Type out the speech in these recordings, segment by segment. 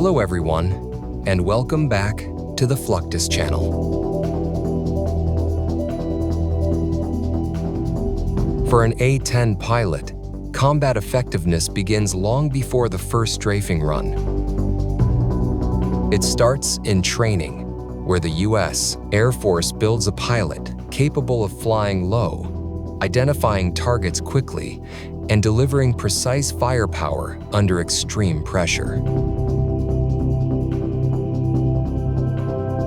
Hello everyone, and welcome back to the Fluctus Channel. For an A-10 pilot, combat effectiveness begins long before the first strafing run. It starts in training, where the U.S. Air Force builds a pilot capable of flying low, identifying targets quickly, and delivering precise firepower under extreme pressure.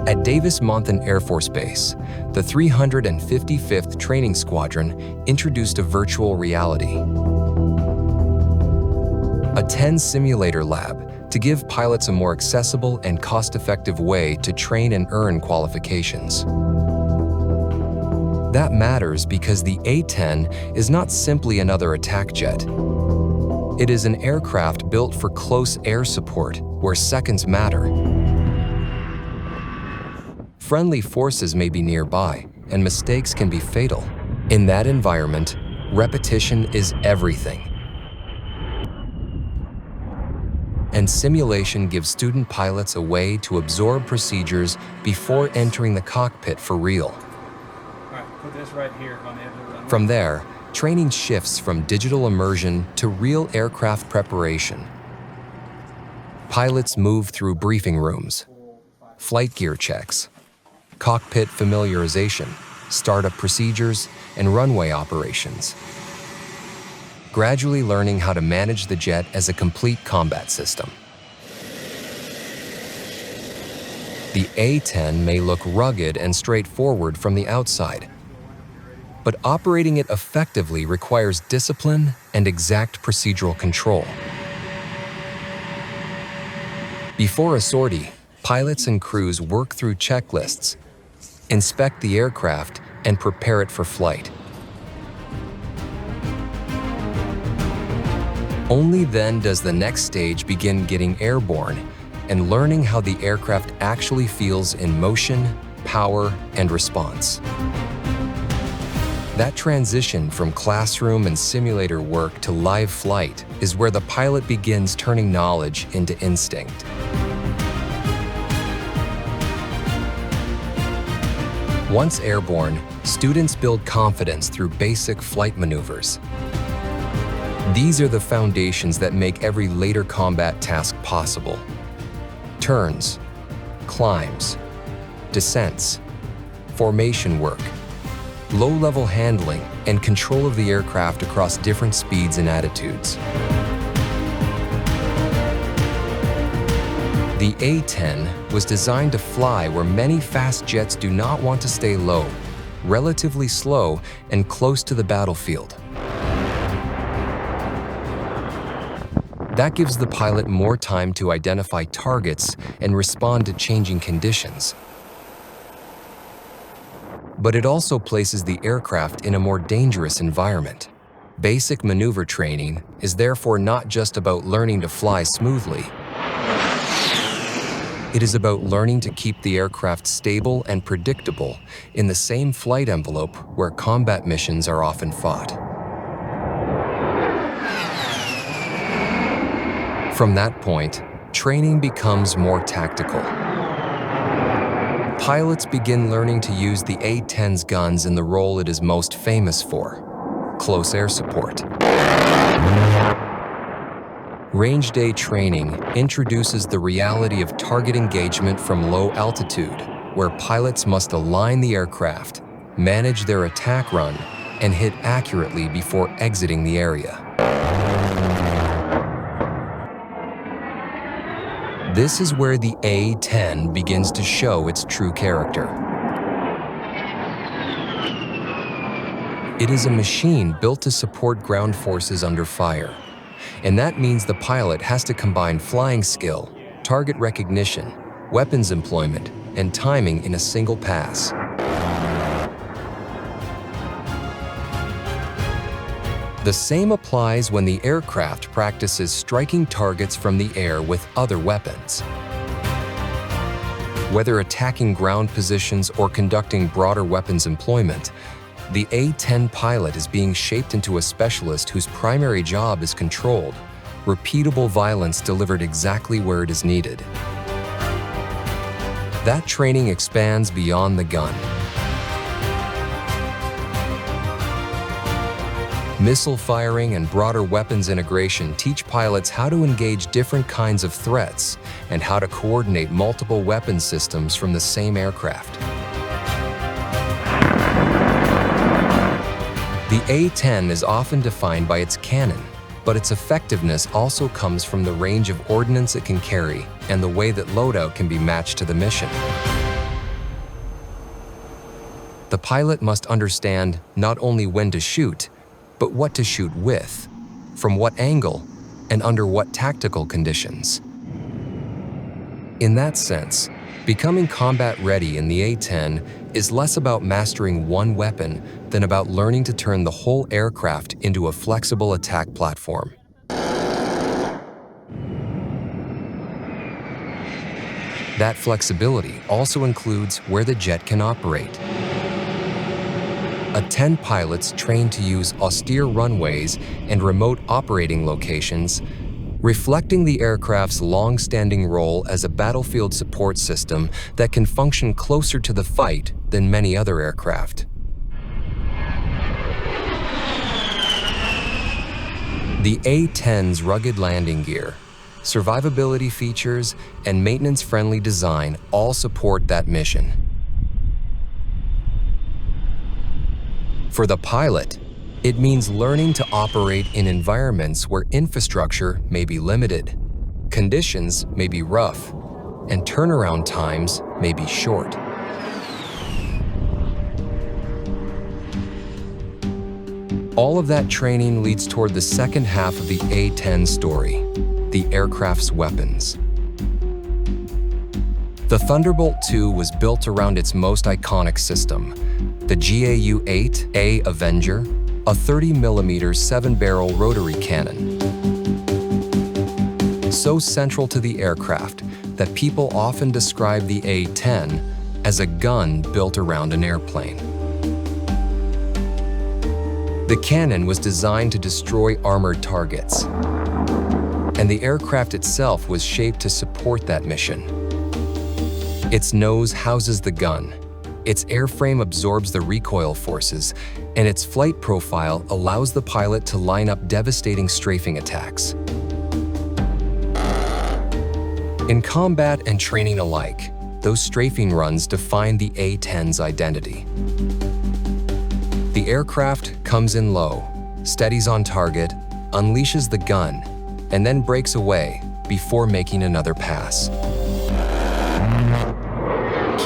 At Davis-Monthan Air Force Base, the 355th Training Squadron introduced a virtual reality, A-10 simulator lab to give pilots a more accessible and cost-effective way to train and earn qualifications. That matters because the A-10 is not simply another attack jet. It is an aircraft built for close air support where seconds matter. Friendly forces may be nearby, and mistakes can be fatal. In that environment, repetition is everything. And simulation gives student pilots a way to absorb procedures before entering the cockpit for real. Put this right here on the edge of the runway. From there, training shifts from digital immersion to real aircraft preparation. Pilots move through briefing rooms, flight gear checks, cockpit familiarization, startup procedures, and runway operations, gradually learning how to manage the jet as a complete combat system. The A-10 may look rugged and straightforward from the outside, but operating it effectively requires discipline and exact procedural control. Before a sortie, pilots and crews work through checklists, inspect the aircraft, and prepare it for flight. Only then does the next stage begin getting airborne and learning how the aircraft actually feels in motion, power, and response. That transition from classroom and simulator work to live flight is where the pilot begins turning knowledge into instinct. Once airborne, students build confidence through basic flight maneuvers. These are the foundations that make every later combat task possible. Turns, climbs, descents, formation work, low-level handling, and control of the aircraft across different speeds and attitudes. The A-10 was designed to fly where many fast jets do not want to stay low, relatively slow, and close to the battlefield. That gives the pilot more time to identify targets and respond to changing conditions. But it also places the aircraft in a more dangerous environment. Basic maneuver training is therefore not just about learning to fly smoothly. It is about learning to keep the aircraft stable and predictable in the same flight envelope where combat missions are often fought. From that point, training becomes more tactical. Pilots begin learning to use the A-10's guns in the role it is most famous for: close air support. Range day training introduces the reality of target engagement from low altitude, where pilots must align the aircraft, manage their attack run, and hit accurately before exiting the area. This is where the A-10 begins to show its true character. It is a machine built to support ground forces under fire, and that means the pilot has to combine flying skill, target recognition, weapons employment, and timing in a single pass. The same applies when the aircraft practices striking targets from the air with other weapons. Whether attacking ground positions or conducting broader weapons employment, the A-10 pilot is being shaped into a specialist whose primary job is controlled, repeatable violence delivered exactly where it is needed. That training expands beyond the gun. Missile firing and broader weapons integration teach pilots how to engage different kinds of threats and how to coordinate multiple weapon systems from the same aircraft. The A-10 is often defined by its cannon, but its effectiveness also comes from the range of ordnance it can carry and the way that loadout can be matched to the mission. The pilot must understand not only when to shoot, but what to shoot with, from what angle, and under what tactical conditions. In that sense, becoming combat ready in the A-10 is less about mastering one weapon than about learning to turn the whole aircraft into a flexible attack platform. That flexibility also includes where the jet can operate. A-10 pilots trained to use austere runways and remote operating locations, reflecting the aircraft's long-standing role as a battlefield support system that can function closer to the fight than many other aircraft. The A-10's rugged landing gear, survivability features, and maintenance-friendly design all support that mission. For the pilot, it means learning to operate in environments where infrastructure may be limited, conditions may be rough, and turnaround times may be short. All of that training leads toward the second half of the A-10 story, the aircraft's weapons. The Thunderbolt II was built around its most iconic system, the GAU-8A Avenger, a 30mm 7-barrel rotary cannon. So central to the aircraft that people often describe the A-10 as a gun built around an airplane. The cannon was designed to destroy armored targets, and the aircraft itself was shaped to support that mission. Its nose houses the gun, its airframe absorbs the recoil forces, and its flight profile allows the pilot to line up devastating strafing attacks. In combat and training alike, those strafing runs define the A-10's identity. The aircraft comes in low, steadies on target, unleashes the gun, and then breaks away before making another pass.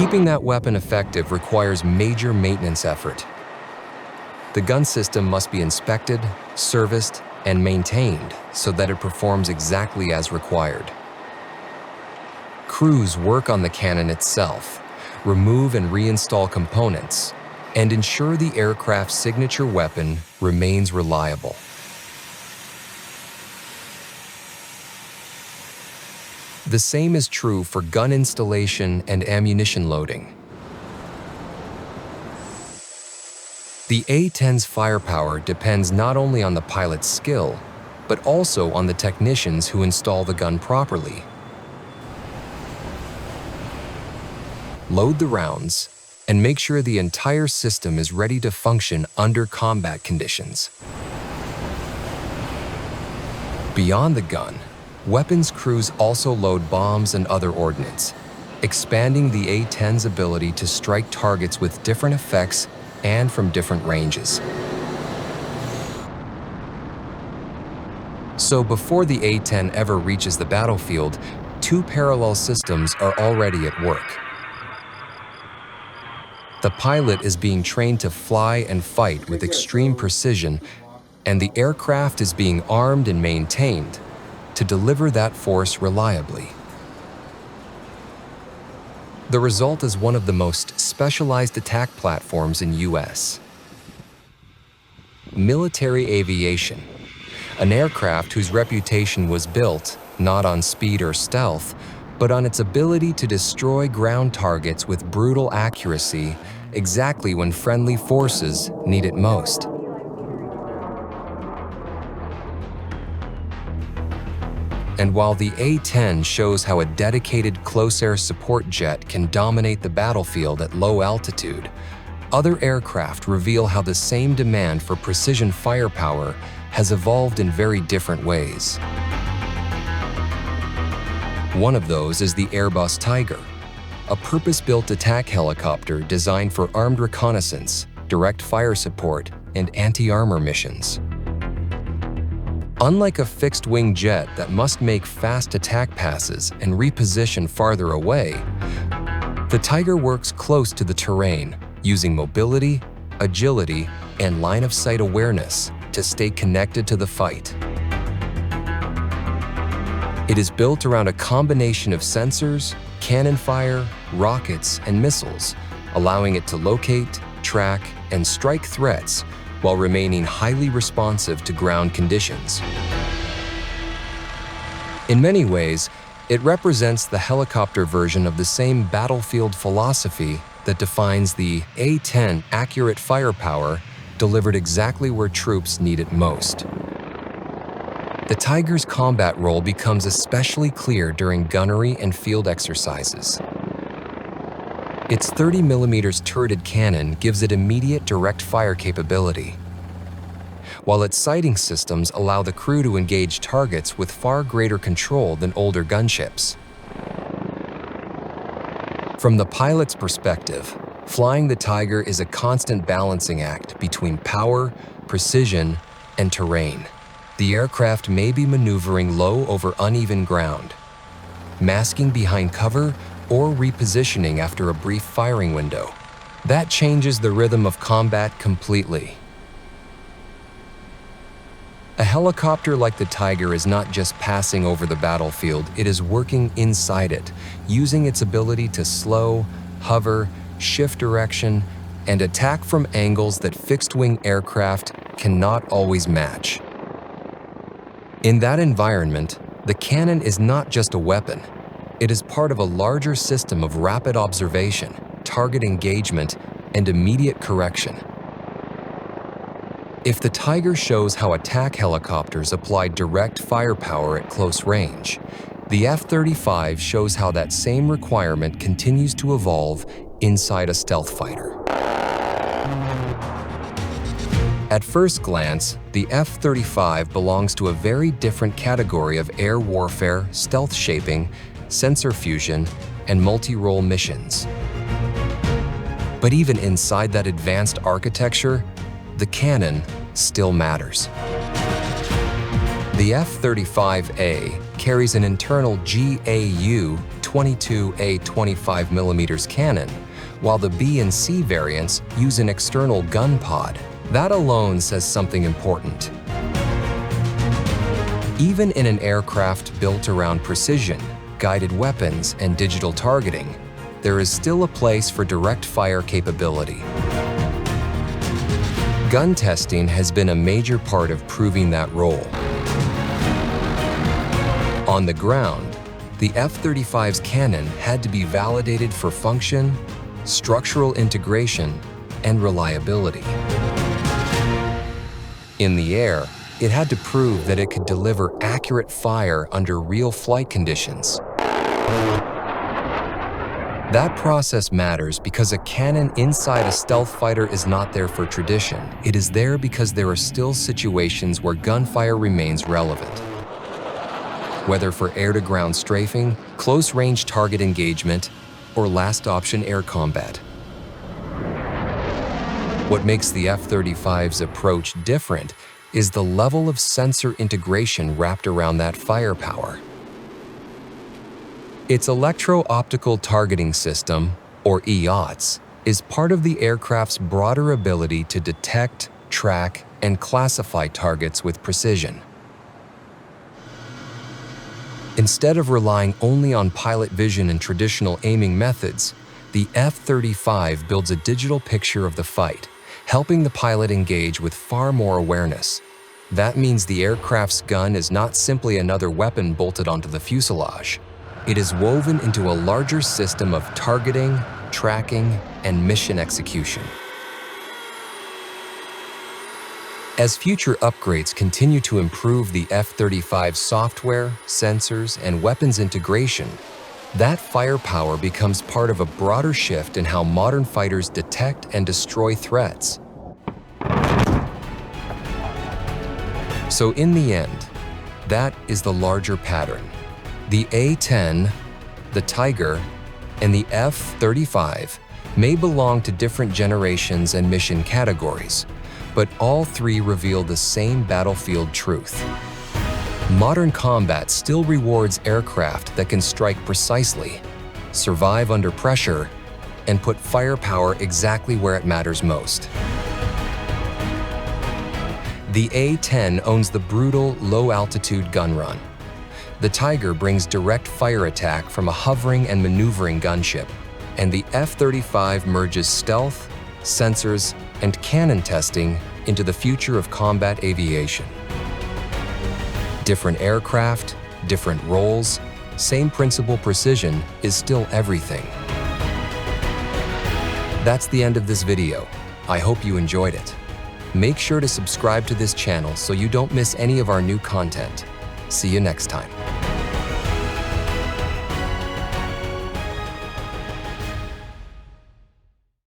Keeping that weapon effective requires major maintenance effort. The gun system must be inspected, serviced, and maintained so that it performs exactly as required. Crews work on the cannon itself, remove and reinstall components, and ensure the aircraft's signature weapon remains reliable. The same is true for gun installation and ammunition loading. The A-10's firepower depends not only on the pilot's skill, but also on the technicians who install the gun properly. Load the rounds, and make sure the entire system is ready to function under combat conditions. Beyond the gun, weapons crews also load bombs and other ordnance, expanding the A-10's ability to strike targets with different effects and from different ranges. So before the A-10 ever reaches the battlefield, two parallel systems are already at work. The pilot is being trained to fly and fight with extreme precision, and the aircraft is being armed and maintained to deliver that force reliably. The result is one of the most specialized attack platforms in U.S. military aviation, an aircraft whose reputation was built not on speed or stealth, but on its ability to destroy ground targets with brutal accuracy exactly when friendly forces need it most. And while the A-10 shows how a dedicated close air support jet can dominate the battlefield at low altitude, other aircraft reveal how the same demand for precision firepower has evolved in very different ways. One of those is the Airbus Tiger, a purpose-built attack helicopter designed for armed reconnaissance, direct fire support, and anti-armor missions. Unlike a fixed-wing jet that must make fast attack passes and reposition farther away, the Tiger works close to the terrain, using mobility, agility, and line-of-sight awareness to stay connected to the fight. It is built around a combination of sensors, cannon fire, rockets, and missiles, allowing it to locate, track, and strike threats while remaining highly responsive to ground conditions. In many ways, it represents the helicopter version of the same battlefield philosophy that defines the A-10 accurate firepower delivered exactly where troops need it most. The Tiger's combat role becomes especially clear during gunnery and field exercises. Its 30mm turreted cannon gives it immediate direct fire capability, while its sighting systems allow the crew to engage targets with far greater control than older gunships. From the pilot's perspective, flying the Tiger is a constant balancing act between power, precision, and terrain. The aircraft may be maneuvering low over uneven ground, masking behind cover, or repositioning after a brief firing window. That changes the rhythm of combat completely. A helicopter like the Tiger is not just passing over the battlefield, it is working inside it, using its ability to slow, hover, shift direction, and attack from angles that fixed-wing aircraft cannot always match. In that environment, the cannon is not just a weapon. It is part of a larger system of rapid observation, target engagement, and immediate correction. If the Tiger shows how attack helicopters apply direct firepower at close range, the F-35 shows how that same requirement continues to evolve inside a stealth fighter. At first glance, the F-35 belongs to a very different category of air warfare, stealth shaping, sensor fusion, and multi-role missions. But even inside that advanced architecture, the cannon still matters. The F-35A carries an internal GAU 22A 25mm cannon, while the B and C variants use an external gun pod. That alone says something important. Even in an aircraft built around precision, guided weapons, and digital targeting, there is still a place for direct fire capability. Gun testing has been a major part of proving that role. On the ground, the F-35's cannon had to be validated for function, structural integration, and reliability. In the air, it had to prove that it could deliver accurate fire under real flight conditions. That process matters because a cannon inside a stealth fighter is not there for tradition. It is there because there are still situations where gunfire remains relevant. Whether for air-to-ground strafing, close-range target engagement, or last-option air combat. What makes the F-35's approach different is the level of sensor integration wrapped around that firepower. Its electro-optical targeting system, or EOTS, is part of the aircraft's broader ability to detect, track, and classify targets with precision. Instead of relying only on pilot vision and traditional aiming methods, the F-35 builds a digital picture of the fight, helping the pilot engage with far more awareness. That means the aircraft's gun is not simply another weapon bolted onto the fuselage. It is woven into a larger system of targeting, tracking, and mission execution. As future upgrades continue to improve the F-35 software, sensors, and weapons integration, that firepower becomes part of a broader shift in how modern fighters detect and destroy threats. So in the end, that is the larger pattern. The A-10, the Tiger, and the F-35 may belong to different generations and mission categories, but all three reveal the same battlefield truth. Modern combat still rewards aircraft that can strike precisely, survive under pressure, and put firepower exactly where it matters most. The A-10 owns the brutal, low-altitude gun run. The Tiger brings direct fire attack from a hovering and maneuvering gunship, and the F-35 merges stealth, sensors, and cannon testing into the future of combat aviation. Different aircraft, different roles, same principle precision is still everything. That's the end of this video. I hope you enjoyed it. Make sure to subscribe to this channel so you don't miss any of our new content. See you next time.